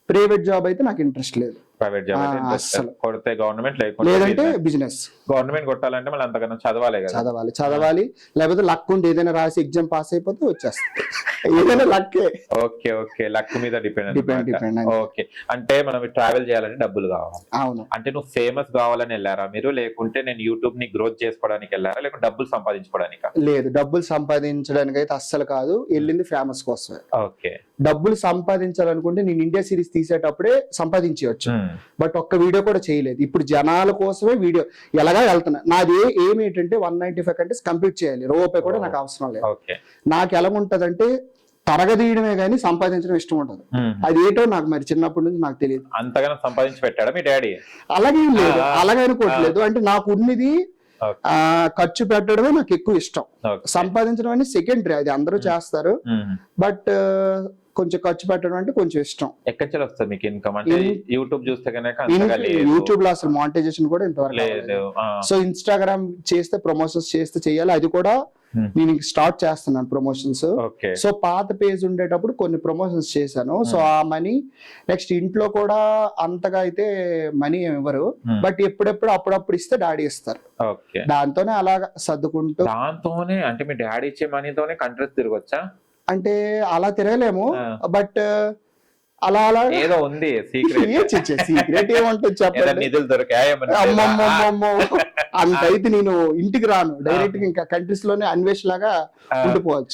Private job అయితే నాకు interest లేదు. ప్రైవేట్ జాబ్ అయితే interest అస్సలు. కొడితే గవర్నమెంట్ లేదంటే బిజినెస్ గవర్నమెంట్ కొట్టాలంటే మళ్ళీ అంతకన్నా చదవాలి కదా. చదవాలి లేకపోతే లక్ ఉండి ఏదైనా రాసి ఎగ్జామ్ పాస్ అయిపోతే వచ్చేస్తుంది. ఏదైనా లక్కే. ఓకే ఓకే, లక్ మీద Depend. డిపెండ్. ఓకే, అంటే మనం ట్రావెల్ చేయాలంటే డబ్బులు కావాలి. అవును. అంటే నువ్వు ఫేమస్ కావాలని వెళ్ళారా మీరు, లేకుంటే నేను యూట్యూబ్ ని గ్రోత్ చేసుకోవడానికి వెళ్ళారా, లేకుంటే డబ్బులు సంపాదించుకోవడానికా? లేదు, డబ్బులు సంపాదించడానికి అయితే అస్సలు కాదు, వెళ్ళింది ఫేమస్ కోసమే. ఓకే. డబ్బులు సంపాదించాలనుకుంటే నేను ఇండియా సిరీస్ తీసేటప్పుడే సంపాదించవచ్చు, బట్ ఒక్క వీడియో కూడా చేయలేదు. ఇప్పుడు జనాల కోసమే వీడియో ఎలాగా వెళ్తున్నా. నాది ఏం ఏంటంటే 195 కంటే కంప్లీట్ చేయాలి, రూపాయి కూడా నాకు అవసరం లేదు. ఓకే. నాకు ఎలా ఉంటదంటే తరగదీయడమే కానీ సంపాదించడం ఇష్టం ఉంటది. అది ఏటో నాకు మరి చిన్నప్పటి నుంచి నాకు తెలియదు. అంతగానో సంపాదించి పెట్టాడా మీ డాడీ? అలాగేం లేదు, అలాగే అనుకోవట్లేదు. అంటే నాకు ఉన్నది ఖర్చు పెట్టడమే నాకు ఎక్కువ ఇష్టం. సంపాదించడం అనేది సెకండరీ, అది అందరూ చేస్తారు, బట్ కొంచెం ఖర్చు పెట్టడం అంటే కొంచెం ఇష్టం. ఎక్కడి నుంచి వస్తుంది మీకు ఇన్కమ్? అంటే యూట్యూబ్ చూస్తే కనుక యూట్యూబ్ లో అసలు మానిటైజేషన్ కూడా ఇంతవరకు లేదు. సో ఇన్స్టాగ్రామ్ చేస్తే ప్రమోషన్స్ చేస్తే చెయ్యాలి, అది కూడా నేను స్టార్ట్ చేస్తున్నాను ప్రమోషన్స్. సో పాత పేజ్ ఉండేటప్పుడు కొన్ని ప్రమోషన్స్ చేశాను. సో ఆ మనీ నెక్స్ట్ ఇంట్లో కూడా అంతగా అయితే మనీ ఇవ్వరు, బట్ ఎప్పుడెప్పుడు అప్పుడప్పుడు ఇస్తే డాడీ ఇస్తారు. దాంతోనే అలాగా సర్దుకుంటూ. దాంతోనే అంటే మీ డాడీ ఇచ్చే మనీతోనే కంట్రీస్ తిరగొచ్చా? అంటే అలా తిరగలేము, బట్ అలా అలా ఏదో ఉంది సీక్రెట్ ఏమంటుంది చెప్పండి. నిధులు దొరికాయి? అమ్మమ్మమ్మమ్మో అంతైతే నేను ఇంటికి రాను, డైరెక్ట్ గా ఇంకా కంట్రీస్ లోనే అన్వేష్ లాగా ఉండిపోవచ్చు.